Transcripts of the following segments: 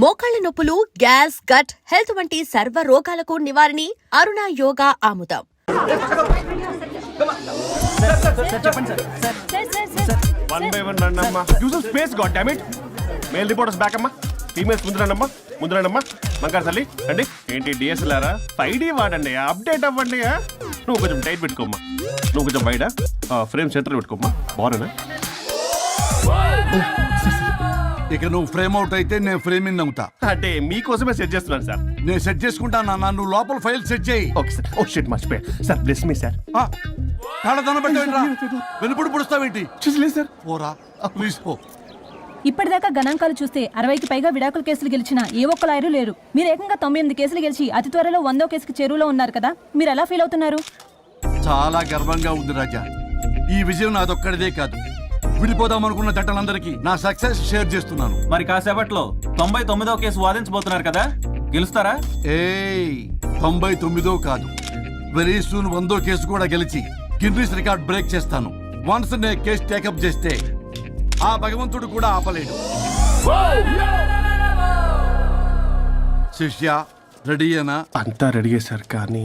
మోకాళ్ల నొప్పులు, gas, gut health వంటి సర్వ రోగాలకు నివారణి అరుణ యోగా ఆముదం. వన్ బై వన్ రండమ్మా. Use space god damn it. Male reporters back అమ్మా. ఫీమేల్స్ ముందు రండమ్మా. మంకారు తల్లి రండి. ఏంటి డిఎస్ఎల్ఆరా? 5D వాడండి, అప్డేట్ అవ్వండి. నువ్వు కొంచెం టైట్ పెట్టుకోమ్మా. నువ్వు కొంచెం వైడా ఫ్రేమ్ సెంటర్ పెట్టుకోమ్మా. బాగున్నా? ఇక నువ్వు ఫ్రేమ్ అవుట్ అయితే నేను ఫ్రేమ్ ఇన్ అవుతా. అంటే మీకోసమే సెట్ చేస్తున్నాను సార్. నేను సెట్ చేసుకుంటాను నాన్న, నువ్వు లోపల ఫైల్ సెట్ చేయి. Okay sir. ఓ షిట్ మర్చిపోయా సార్. Bless me sir. కళ్ళదన పెట్టేంట్రా, వెనుపుడు పుడుస్తావేంటి? చూసలేదు సార్. పోరా ప్లీజ్ పో. ఇప్పటిదాకా గణాంకాలు చూస్తే 60కి పైగా విడాకుల కేసులు గెలిచిన ఏ ఒక్క లాయరు లేరు. మీరు ఏకంగా 98 కేసులు గెలిచి అతి త్వరలో 100వ కేసుకి చెరువులో ఉన్నారు కదా, మీరు ఎలా ఫీల్ అవుతున్నారు? చాలా గర్వంగా ఉంది రాజా. ఈ విజయం నాదొక్కడిదే కాదు, విడిపోదాం అనుకున్న జంటలందరికీ నా సక్సెస్ షేర్ చేస్తున్నాను. మరి కాసేపట్లో 99వ కేసు వాదించబోతున్నారు కదా, గెలుస్తారా? 99 కాదు, వెరీ సూన్ 100వ కేసు కూడా గెలిచి గిన్నిస్ రికార్డ్ బ్రేక్ చేస్తాను. వన్స్ నే కేసు టేకప్ చేస్తే ఆ భగవంతుడు కూడా ఆపలేడు. శిష్య రెడీయేనా? అంతా రెడీ సార్. కానీ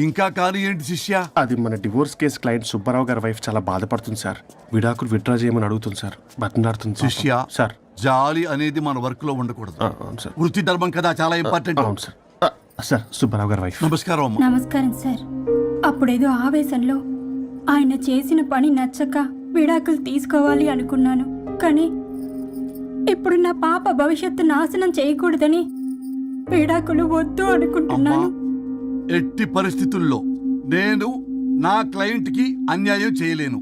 ఇంకా కానీ ఏంటి శిష్య? అది మన డివోర్స్ కేసు క్లయింట్ సుబ్బారావు గారి వైఫ్ చాలా బాధపడుతుంది సార్. విడాకులు విత్డ్రా చేయమని అడుగుతుంది సార్. బతినాడుతుంది శిష్య సార్. జాలి అనేది మన వర్క్ లో ఉండకూడదు. అవును సార్. వృత్తి ధర్మం కదా, చాలా ఇంపార్టెంట్. అవును సార్. సార్ సుబ్బారావు గారి వైఫ్. నమస్కారం అమ్మా. నమస్కారం సార్. అప్పుడేదో ఆవేశంలో ఆయన చేసిన పని నచ్చక విడాకులు తీసుకోవాలి అనుకున్నాను. కానీ ఇప్పుడు నా పాప భవిష్యత్తు నాశనం చేయకూడదని విడాకులు వద్దు అనుకుంటున్నాను. ఎట్టి పరిస్థితుల్లో నేను నా క్లయింట్ కి అన్యాయం చేయలేను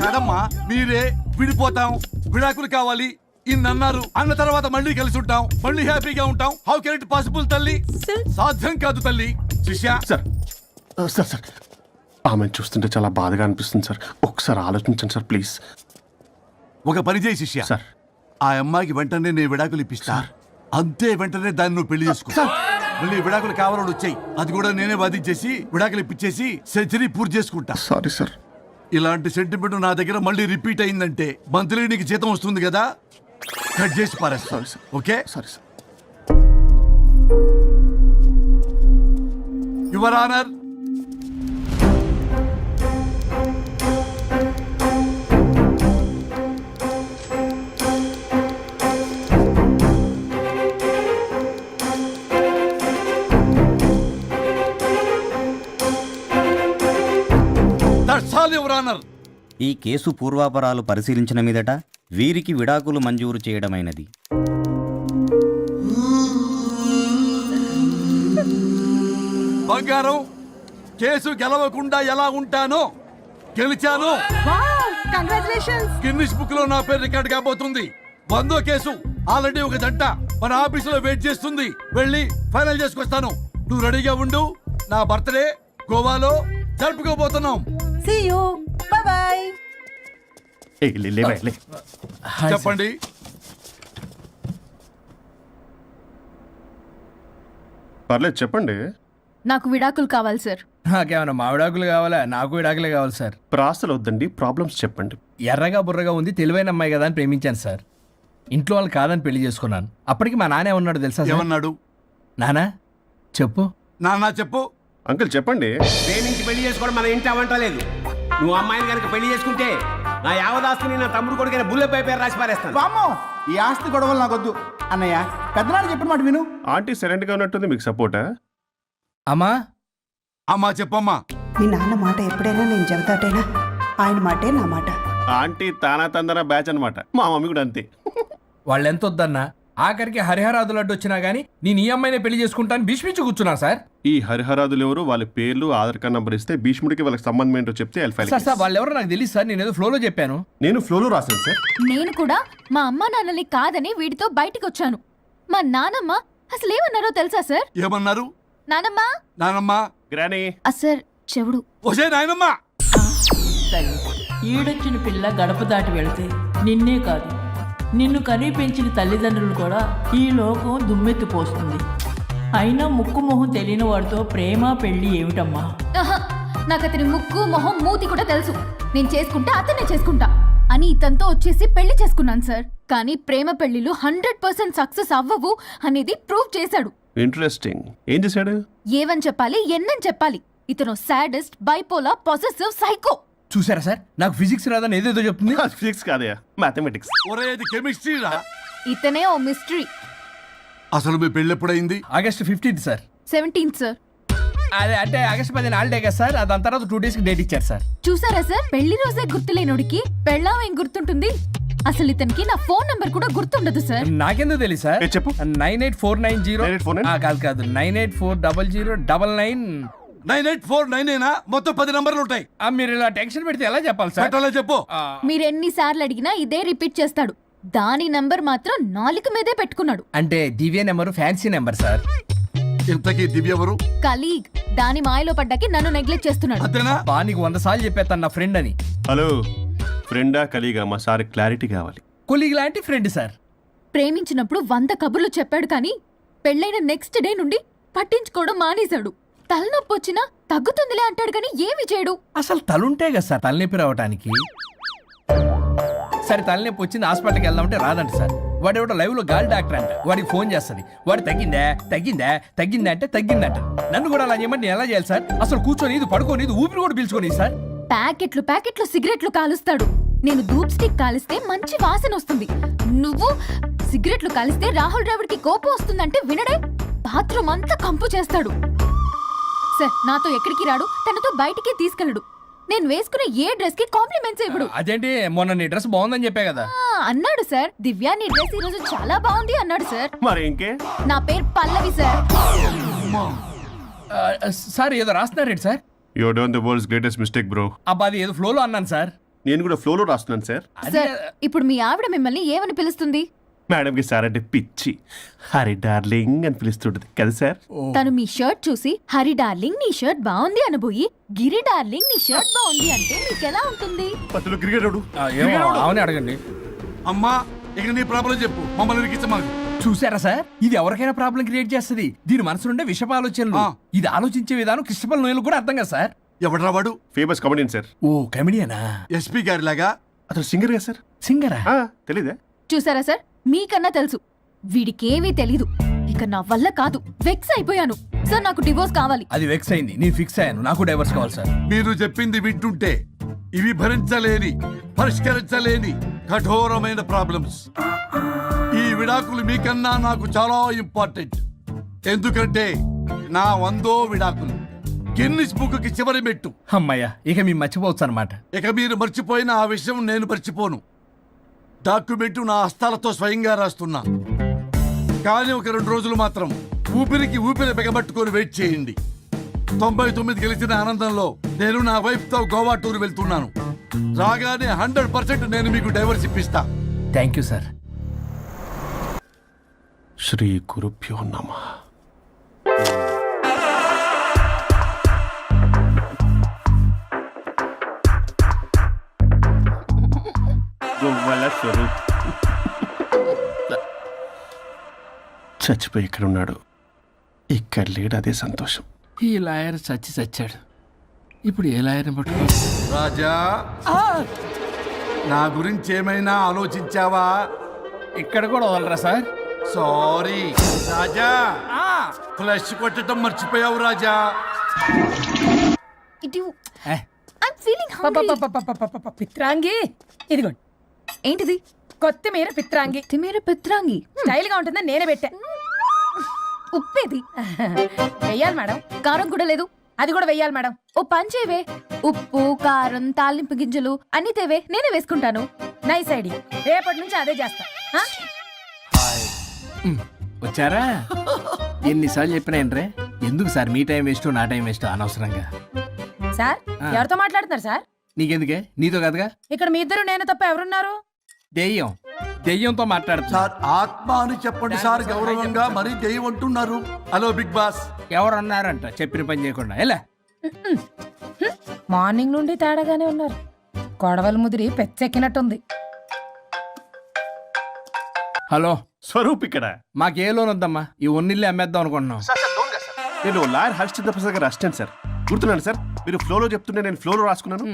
కదమ్మా. మీరే విడిపోతాం, విడాకులు కావాలి ఇన్నన్నారు అన్న తర్వాత మళ్ళీ కలిసి ఉంటాం, మళ్ళీ హ్యాపీగా ఉంటాం. హౌ కెన్ ఇట్ పాసిబుల్ తల్లి? సాధ్యం కాదు తల్లి. శిష్య సార్ సార్ సార్ ఆమెను చూస్తుంటే చాలా బాధగా అనిపిస్తుంది సార్. ఒకసారి ఆలోచించండి సార్ ప్లీజ్. ఒక పని చేయి శిష్య. సార్ ఆ అమ్మాయికి వెంటనే నేను విడాకులు ఇప్పిస్తా. అంతే వెంటనే దాన్ని నువ్వు పెళ్లి చేసుకో. మళ్ళీ విడాకులు కావాలని వచ్చాయి, అది కూడా నేనే వాదించేసి విడాకులు ఇప్పించేసి సెంచరీ పూర్తి చేసుకుంటా. Sorry sir. ఇలాంటి సెంటిమెంట్ నా దగ్గర మళ్ళీ రిపీట్ అయిందంటే మంత్లీ నీకు జీతం వస్తుంది కదా, కట్ చేసి పారేస్తా. Okay sorry sir. Your honour, ఈ కేసు పూర్వాపరాలు పరిశీలించిన మీదట వీరికి విడాకులు మంజూరు చేయడమైనది. బంగారం, కేసు గెలవకుండా ఎలా ఉంటానో గెలిచాను. గిన్నిస్ బుక్ లో నా పేరు రికార్డ్ కాబోతుంది. 100వ కేసు ఆల్రెడీ ఒక జంట మన ఆఫీసులో వెయిట్ చేస్తుంది. వెళ్ళి ఫైనల్ చేసుకొస్తాను. నువ్వు రెడీగా ఉండు. నా బర్త్డే గోవాలో జరుపుకోబోతున్నాం. See you. Bye bye. చెప్పండి. పర్లేదు చెప్పండి. నాకు విడాకులు కావాలి సార్. నాకేమన్నా మా విడాకులు కావాలా? నాకు విడాకులే కావాలి సార్. ప్రాసలు వద్దండి, ప్రాబ్లమ్స్ చెప్పండి. ఎర్రగా బుర్రగా ఉంది, తెలివైన అమ్మాయి కదా అని ప్రేమించాను సార్. ఇంట్లో వాళ్ళు కాదని పెళ్లి చేసుకున్నాను. అప్పటికి మా నాన్న ఏమన్నాడు తెలుసా? ఏమన్నాడు? నానా చెప్పు. నాన్న చెప్పు. అంకుల్ చెప్పండి. ప్రేమించి పెళ్లి చేసుకోవడం మన ఇంటి అవంటలేదు. నువ్వు అమ్మాయిని కనుక పెళ్లి చేసుకుంటే నా యావదాస్తిని నా తమ్ముడు కొడుకైన బుల్లెపై పేరు రాసి పారేస్తాను. వామ్మో, ఈ ఆస్తి గొడవలు నాకొద్దు అన్నయ్య. పెద్దనాడు చెప్పిన మాట విను. ఆంటీ సైలెంట్ గా ఉన్నట్టుంది, మీకు సపోర్టా? అమ్మా అమ్మా చెప్పమ్మా. మీ నాన్న మాట ఎప్పుడైనా నేను చెబుతాటేనా? ఆయన మాటే నా మాట. ఆంటీ తానా తందన బ్యాచ్ అనమాట. మా మమ్మీ కూడా అంతే. వాళ్ళు ఎంత వద్దన్నా ఆఖరికి హరిహరాదులు అడ్డు వచ్చినా గానీ నేను ఈ అమ్మాయినే పెళ్లి చేసుకుంటాను భీష్మించి కూర్చున్నా సార్. ఈ హరిహరాదులు ఎవరు, వాళ్ళ పేర్లు ఆధార్ కార్డ్ నంబర్ ఇస్తే భీష్ముడికి వాళ్ళకి సంబంధం ఏంటో చెప్తే సార్ వాళ్ళు ఎవరో నాకు తెలియదు సార్. నేను ఏదో ఫ్లోలో చెప్పాను. నేను ఫ్లోలో రాశాను సార్. నేను కూడా మా అమ్మా నాన్నల్ని కాదని వీడితో బయటికి వచ్చాను. మా నానమ్మ అసలు ఏమన్నారో తెలుసా సార్? ఏమన్నారు? నానమ్మ నానమ్మ గ్రానీ సార్ చెవుడు. ఒసే నాయనమ్మ, ఈడొచ్చిన పిల్ల గడప దాటి వెళితే నిన్నే కాదు నిన్ను కనీ పెంచిన తల్లిదండ్రులు కూడా ఈ లోకం దుమ్మెత్తిపోస్తుంది. అయినా ముక్కు మొహం తెలియని వాడితో ప్రేమ పెళ్లి ఏమిటమ్మా? నాకు అతని ముక్కు మొహం మూతి కూడా తెలుసు. నేను చేసుకుంటా, అతనే చేసుకుంటా. అని ఇతనితో వచ్చేసి పెళ్లి చేసుకున్నాను సార్. కానీ ప్రేమ పెళ్లిలు 100% సక్సెస్ అవ్వవు అనేది ప్రూవ్ చేశాడు. ఇంట్రెస్టింగ్. ఏం చేశాడు? ఏవని చెప్పాలి ఎన్నని చెప్పాలి. ఇతను సాడెస్ట్, బైపోలా, పొసెసివ్, సైకో. చూసారా సార్, నాకు ఫిజిక్స్ రాదని ఏదేదో చెప్తుంది. ఫిజిక్స్ కాదయా, మ్యాథమెటిక్స్. ఒరే ఇది కెమిస్ట్రీ రా. ఇతనే ఓ మిస్టరీ. అసలు మీ పెళ్ళి ఎప్పుడైంది? August 15th sir. 17th sir. అదే అంటే ఆగస్ట్ 10 హాలిడే కదా సార్, దాని తర్వాత 2 days డేట్ ఇచ్చారు సార్. చూసారా సార్, పెళ్లి రోజే గుర్తులేనుడికి పెళ్ళాం ఏం గుర్తుంటుంది. అసలు ఇతనికి నా ఫోన్ నంబర్ కూడా గుర్తుండదు సార్. నాకెందుకు తెలియదు సార్? చెప్పు. 98490 కాదు 9840099. 98499 మొత్తం 10 నంబర్లు ఉంటాయి. మీరు ఇలా టెన్షన్ పెడితే ఎలా చెప్పాలి సార్? పెట్టాలో చెప్పు. మీరు ఎన్నిసార్లు అడిగినా ఇదే రిపీట్ చేస్తాడు. దాని నంబర్ మాత్రం నాలుక మీదే పెట్టుకున్నాడు. అంటే దివ్య నెంబర్ ఫ్యాన్సీ నెంబర్ సార్. ఇంతకీ దివ్య ఎవరు? కలీగ్. దాని మాయలో పడ్డాకి నన్ను నెగ్లెక్ట్ చేస్తున్నాడు. అంతేనా? నీకు 100 సార్లు చెప్పేస్తాను నా ఫ్రెండ్ అని. హలో, ఫ్రెండా కలీగా? మా సార్ క్లారిటీ కావాలి. కొలీగ్ లాంటి ఫ్రెండ్ సార్. ప్రేమించినప్పుడు 100 కబుర్లు చెప్పాడు కానీ పెళ్ళైన నెక్స్ట్ డే నుండి పట్టించుకోవడం మానేశాడు. తలనొప్పి వచ్చినా తగ్గుతుందిలే అంటాడు కానీ ఏమి చేయడు. అసలు తలుంటే కదా సార్ తలనొప్పి రావటానికి. సరే తలనొప్పి వచ్చింది హాస్పిటల్కి వెళ్దామంటే రాదంట సార్. వాడు ఎవడో లైవ్ లో గాలి డాక్టర్ అంట, వాడికి ఫోన్ చేస్తుంది. వాడు తగ్గిందా అంటే తగ్గిందంట. నన్ను కూడా అలా చేయమంటే నేను ఎలా చేయాలి సార్? అసలు కూర్చొని ఇది పడుకోని ఇది ఊపిరి కూడా పీల్చుకొని సార్. ప్యాకెట్లు సిగరెట్లు కాలుస్తాడు. నేను ధూప్ స్టిక్ కాలిస్తే మంచి వాసన వస్తుంది. నువ్వు సిగరెట్లు కాలిస్తే రాహుల్ ద్రావిడ్కి కోపం వస్తుందంటే వినడే. బాత్రూమ్ అంతా కంపు చేస్తాడు. సార్ నాతో ఎక్కడికి రాడు, తనతో బయటికి తీసుకెళ్ళడు. నేను వేసుకునే ఏ డ్రెస్ కి కాంప్లిమెంట్స్ ఇవ్వడు. అదేంటి, మొన్న నీ డ్రెస్ బాగుందని చెప్పా కదా. అన్నాడు సార్. దివ్య నీ డ్రెస్ ఈ రోజు చాలా బాగుంది అన్నాడు సార్. మరి ఇంకే? నా పేరు పల్లవి సార్. సార్ ఏదో రాస్తున్నారేంటి sir? You done the world's greatest mistake bro. అబ్బా అది ఏదో ఫ్లోలో అన్నాను సార్. నేను కూడా ఫ్లోలో రాస్తున్నాను సార్. సార్ ఇప్పుడు మీ ఆవిడ మిమ్మల్ని ఏమని పిలుస్తుంది? మేడంకి సార్ అంటే పిచ్చి. హరి డార్లింగ్ అని పిలుస్తుంటది కదా సార్. తను మీ షర్ట్ చూసి హరి డార్లింగ్ నీ షర్ట్ బాగుంది అనబోయి గిరి డార్లింగ్ నీ షర్ట్ బాగుంది అంటే మీకు ఎలా ఉంటుంది? పత్తులు క్రికెటోడు. అవునే అడగండి. అమ్మా ఇక నీ ప్రాబ్లం చెప్పు, మమ్మల్ని ఇరికించమని. చూసారా సార్, ఇది ఎవరికైనా ప్రాబ్లం క్రియేట్ చేస్తుంది. దీని మనసు నుండే విషప ఆలోచనలు. ఇది ఆలోచించే విధానం కృష్ణపల్ నోయలు కూడా అర్థం కదా సార్. ఎవడరా వాడు? Famous comedian sir. ఓ కమెడియనా? ఎస్పీ గారి లాగా? అతను సింగర్ కదా సార్. సింగరా? తెలీదా? చూసారా సార్, మీకన్నా తెలుసు. వీడికేమీ తెలీదు. ఇక నా వల్ల కాదు, వెక్స్ అయిపోయాను సార్. నాకు డివోర్స్ కావాలి. అది వెక్స్ అయింది, నేను ఫిక్స్ అయ్యాను. నాకు డైవర్స్ కావాలి సార్. మీరు చెప్పింది వింటుంటే ఇవి భరించలేని, పరిష్కరించలేని కఠోరమైన ప్రాబ్లమ్స్. ఈ విడాకులు మీకన్నా నాకు చాలా ఇంపార్టెంట్. ఎందుకంటే నా 100వ విడాకులు గిన్నిస్ బుక్కి చివరి మెట్టు. అమ్మయ్య, ఇక మేము మర్చిపోవచ్చు అనమాట. ఇక మీరు మర్చిపోయిన ఆ విషయం నేను మర్చిపోను. డాక్యుమెంటు నా హస్తాలతో స్వయంగా రాస్తున్నా. కానీ ఒక 2 రోజులు మాత్రం ఊపిరికి ఊపిరి బిగబట్టుకొని వెయిట్ చేయండి. 99 గెలిచిన ఆనందంలో నేను నా వైఫ్ తో గోవా టూర్ వెళ్తున్నాను. రాగానే 100% నేను మీకు డైవర్స్ ఇప్పిస్తా. Thank you sir. శ్రీ గురుభ్యో నమః. చచ్చిపోయి ఇక్కడ ఉన్నాడు, ఇక్కడ లేడు, అదే సంతోషం. ఈ లాయర్ చచ్చాడు. ఇప్పుడు ఏ లాయర్ని పట్టుకో? రాజా, నా గురించి ఏమైనా ఆలోచించావా? ఇక్కడ కూడా వదలరా సార్? సారీ రాజా, ఫ్లష్ కొట్టడం మర్చిపోయావు రాజా. పిత్రాంగి ఇదిగోండి. ఏంటిది? కొత్తిమీర పిత్రాంగి. పిత్రాంగి స్టైల్ గా ఉంటుందని నేనే పెట్టా. ఉప్పేది వెయ్యాలి మేడం. కారం కూడా లేదు. అది కూడా వెయ్యాలి మేడం. ఓ పంచేవే. ఉప్పు, కారం, తాలింపు గింజలు అన్ని తేవే, నేనే వేసుకుంటాను. Nice idea. రేపటి నుంచి అదే చేస్తా. వచ్చారా? ఎన్నిసార్లు చెప్పినా ఏంట్రే, ఎందుకు సార్ మీ టైం వేస్ట్ నా టైం వేస్ట్ అనవసరంగా? సార్ ఎవరితో మాట్లాడుతున్నారు సార్? నీకెందుకే, నీతో కదగా. ఇక్కడ మీ ఇద్దరు నేను తప్ప ఎవరున్నారు? దెయ్యంతో మాట్లాడుతున్నా. సార్ ఆత్మ అని చెప్పండి సార్, గౌరవంగా. మరీ దెయ్యం అంటున్నారు. Hello Bigg Boss. ఎవరు అన్నారంట చెప్పిన పని చేయకుండా? ఎలా మార్నింగ్ నుండి తేడాగానే ఉన్నారు. గొడవల ముదిరి పెచ్చెక్కినట్టుంది. హలో స్వరూప్ ఇక్కడ. మాకే లోన్ వద్దమ్మా, ఈ ఒన్నిల్లే అమ్మేద్దాం అనుకుంటున్నాం. నేను లాయర్ హరిశ్చంద్ర ప్రసాద్ గారు అసిస్టెంట్ సార్. గుర్తున్నాను సార్, మీరు ఫ్లోలో చెప్తుంటే నేను ఫ్లోలో రాసుకున్నాను.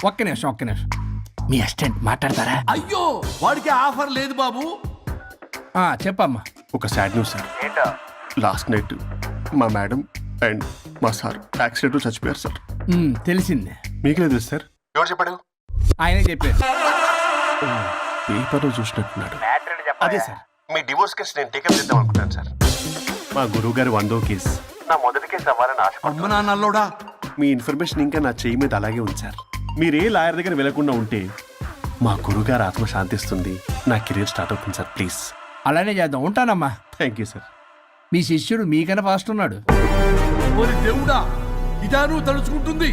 ఒక్క నిమిషం. మీ అసిస్టెంట్ మాట్లాడతారా? అయ్యో వాడికి ఆఫర్ లేదు బాబు. చెప్పమ్మా. ఒక sad news sir. Last night మా మేడం అండ్ మా సార్ యాక్సిడెంట్ చచ్చిపోయారు సార్. తెలిసిందే. మీకే తెలుసు సార్. ఎవరు చెప్పాడు? ఆయనే చెప్పారు. పేపర్లో చూసినట్టున్నాడు. అదే సార్, మీ డివోర్స్ కేసు నేను టేకప్ చేద్దాం అనుకుంటాను సార్. మా గురువు గారి 100వ కేసు నా మొదటి కేసు అవ్వాలని ఆశ. అమ్మ నా నల్లోడా, మీ ఇన్ఫర్మేషన్ ఇంకా నా చెయ్యి మీద అలాగే ఉంది సార్. మీరు ఏ లాయర్ దగ్గర వెళ్లకుండా ఉంటే మా గురుగారు ఆత్మ శాంతిస్తుంది, నా కెరీర్ స్టార్ట్ అవుతుంది సార్. ప్లీజ్ అలానే చేద్దాం. ఉంటానమ్మా. Thank you sir. మీ శిష్యుడు మీకన్నా ఫాస్ట్ ఉన్నాడు. ఓరి దేవుడా, ఇదా నువ్వు తలుచుకుంటుంది?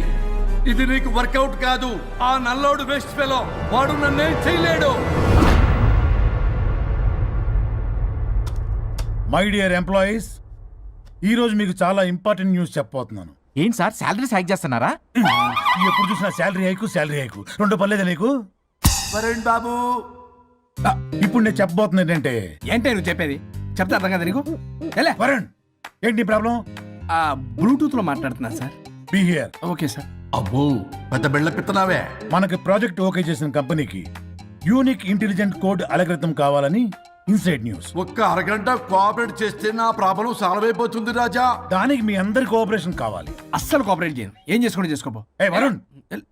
ఇది నీకు వర్కౌట్ కాదు. ఆ నల్లోడు బెస్ట్ ఫెలో, వాడు నన్నేం చేయలేడు. మై డియర్ ఎంప్లాయీస్, ఈ రోజు మీకు చాలా ఇంపార్టెంట్ న్యూస్ చెప్పబోతున్నాను. ఏంటి సార్ శాలరీస్ హైక్ చేస్తున్నారా? ఎప్పుడు చూసినా శాలరీ హైకు రెండు పర్లేదా నీకు? వరుణ్ బాబు, ఇప్పుడు నేను చెప్పబోతున్నా ఏంటంటే, ఏంటే నువ్వు చెప్పేది? చెప్తా అర్థం కదా నీకు? ఎలా వరుణ్, ఏంటి నీ ప్రాబ్లం? బ్లూటూత్ లో మాట్లాడుతున్నా sir. Be here. Okay sir. అబ్బో పెద్ద బిళ్ళ పిత్తనావే. మనకి ప్రాజెక్ట్ ఓకే చేసిన కంపెనీకి యూనిక్ ఇంటెలిజెంట్ కోడ్ అలకృతం కావాలని ఇన్సైడ్ న్యూస్. ఒక్క అరగంట కోఆపరేట్ చేస్తే నా ప్రాబ్లం సాల్వ్ అయిపోతుంది రాజా. దానికి మీ అందరి కోఆపరేషన్ కావాలి. అస్సలు కోఆపరేట్ చేయను. ఏం చేసుకోండి చేసుకోపో. ఏ వరుణ్,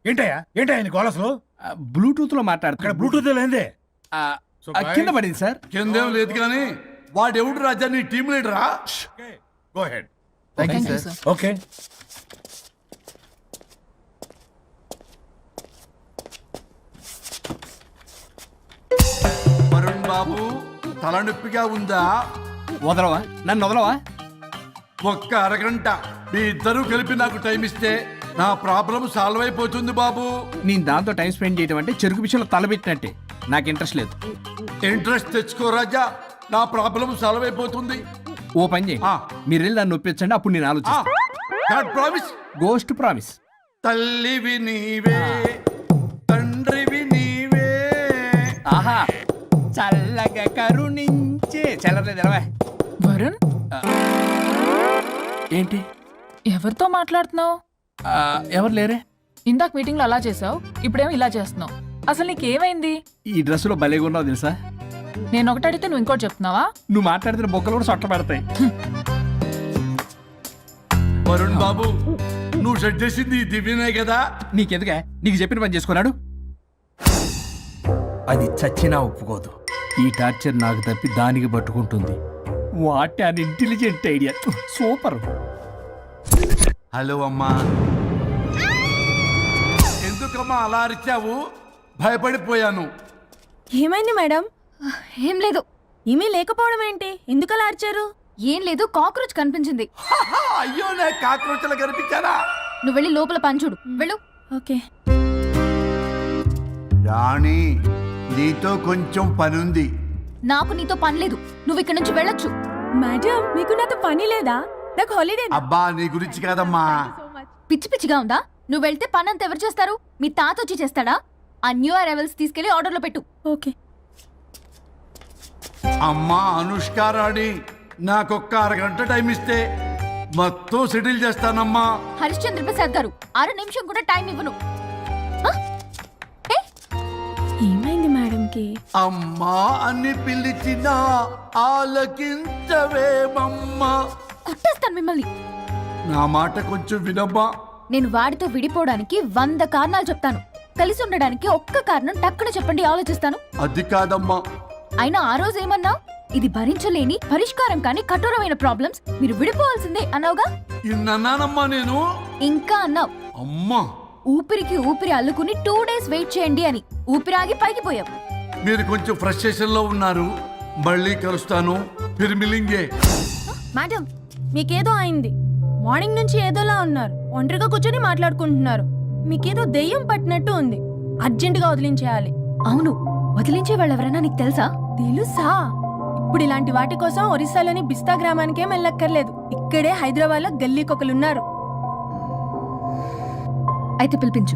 ఏంటయ్యా నీ కాలస్లో? బ్లూటూత్ లో ఇక్కడ మాట్లాడుతున్నా. బ్లూటూత్ లేదే. కింద పడింది సార్. కిందేం లేదు కానీ వాడెవడు రాజా, నీ టీం లీడరా? Go ahead. Thank you sir. Okay. Varun బాబు, తలనొప్పిగా ఉందా? వదలవా? నన్ను వదలవా? ఒక్క అరగంట మీ ఇద్దరు కలిపి నాకు టైం ఇస్తే నా ప్రాబ్లం సాల్వ్ అయిపోతుంది బాబు. నేను దాంతో టైం స్పెండ్ చేయడం అంటే చెరుకు విషయంలో తలబెట్టినట్టే. నాకు ఇంట్రెస్ట్ లేదు. ఇంట్రెస్ట్ తెచ్చుకో రాజా, నా ప్రాబ్లం సాల్వ్ అయిపోతుంది. ఓ పని చేయి, మీరు వెళ్ళి నన్ను ఒప్పించండి, అప్పుడు నేను ఆలోచిస్తాను. ప్రామిస్. Ghost promise. తల్లివి నీవే, తండ్రివి నీవే. ఆహా, చల్లగా కరుణించే. చల్లలేదు ఎలవా. వరుణ్, ఏంటి? ఎవరితో మాట్లాడుతున్నావు? ఎవరు లేరే? ఇందాక మీటింగ్ లో అలా చేసావు, ఇప్పుడేమో ఇలా చేస్తున్నావు. అసలు నీకేమైంది? ఈ డ్రెస్సులో భలేగా ఉన్నావు తెలుసా? నేను ఒకటి అడిగితే నువ్వు ఇంకోటి చెప్తున్నావా? నువ్వు మాట్లాడితే బొక్కలు కూడా సొట్ట పడతాయి. వరుణ్ బాబు, నువ్వు సెట్ చేసింది ఈ దివ్యనే కదా? నీకెందుకే? నీకు చెప్పిన పని చేసుకున్నాడు. అది చచ్చినా ఒప్పుకోదు. ఈ టార్చర్ నాకు తప్పి దానికి పట్టుకుంటుంది. What an intelligent idea. Super. Hello అమ్మా. ఎందుకమ్మా అలా అరిచావు? భయపడిపోయాను. ఏమైంది మేడం? ఏం లేదు. ఏమీ లేకపోవడం ఏంటి? ఎందుకు అలా అరిచారు? ఏం లేదు, కాక్రోచ్ కనిపించింది. అయ్యో, నేను కాక్రోచ్లు కనిపించారా? నువ్వు వెళ్ళి లోపల పని చూడు. వెళ్ళు. ఓకే. రాణి, నీతో కొంచెం పనుంది. నాకు నీతో పని లేదు. నువ్వు ఇక్కడ నుంచి వెళ్ళొచ్చు. మేడం, మీకు నాతో పని లేదా? నాకు హాలిడే. అబ్బా, నీ గురించి కాదమ్మా. పిచ్చి పిచ్చిగా ఉందా? నువ్వు వెళ్తే పని అంతా ఎవరు చేస్తారు? మీ తాత వచ్చి చేస్తాడా? ఆ న్యూ అరైవల్స్ తీసుకెళ్లి ఆర్డర్లో పెట్టు. ఓకే. అమ్మా అనుష్క రాణి, నాకొక్క అరగంట టైం ఇస్తే మొత్తం సెటిల్ చేస్తానమ్మా. హరిశ్చంద్ర ప్రసాద్ గారు, 6 నిమిషం కూడా టైం ఇవ్వను. ఏమైంది మేడంకి? అమ్మా అని పిలిచినా ఆలకించవేమమ్మా. కొట్టేస్తాను మిమ్మల్ని. నా మాట కొంచెం వినమ్మా. నేను వాడితో విడిపోవడానికి 100 కారణాలు చెప్తాను. కలిసి ఉండడానికి ఒక్క కారణం టక్కున చెప్పండి, ఆలోచిస్తాను. అది కాదమ్మా. అయినా ఆ రోజు ఏమన్నా? ఇది భరించలేని పరిష్కారం కాని కఠోరమైన ప్రాబ్లమ్స్, మీరు విడిపోవాల్సిందే అన్నావుగా. ఇన్నానమ్మా నేను. ఇంకా అన్నావు. అమ్మా, ఊపిరికి ఊపిరి అల్లుకుని 2 days వెయిట్ చేయండి అని. ఊపిరాగి పైకి పోయావు. మీరు కొంచెం ఫ్రస్ట్రేషన్ లో ఉన్నారు. మళ్ళీ కలుస్తాను. ఫిర్మిలింగే. మేడం, మీకేదో అయింది. మార్నింగ్ నుంచి ఏదోలా ఉన్నారు. ఒంటరిగా కూర్చొని మాట్లాడుకుంటున్నారు. మీకేదో దెయ్యం పట్టినట్టు ఉంది. అర్జెంటుగా వదిలించేయాలి. అవును, వదిలించే వాళ్ళెవరైనా నీకు తెలుసా? తెలుసా? ఇప్పుడు ఇలాంటి వాటి కోసం ఒరిస్సాలోని బిస్తా గ్రామానికేం వెళ్ళక్కర్లేదు. ఇక్కడే హైదరాబాద్ లో గల్లీకొకలున్నారు. అయితే పిలిపించు.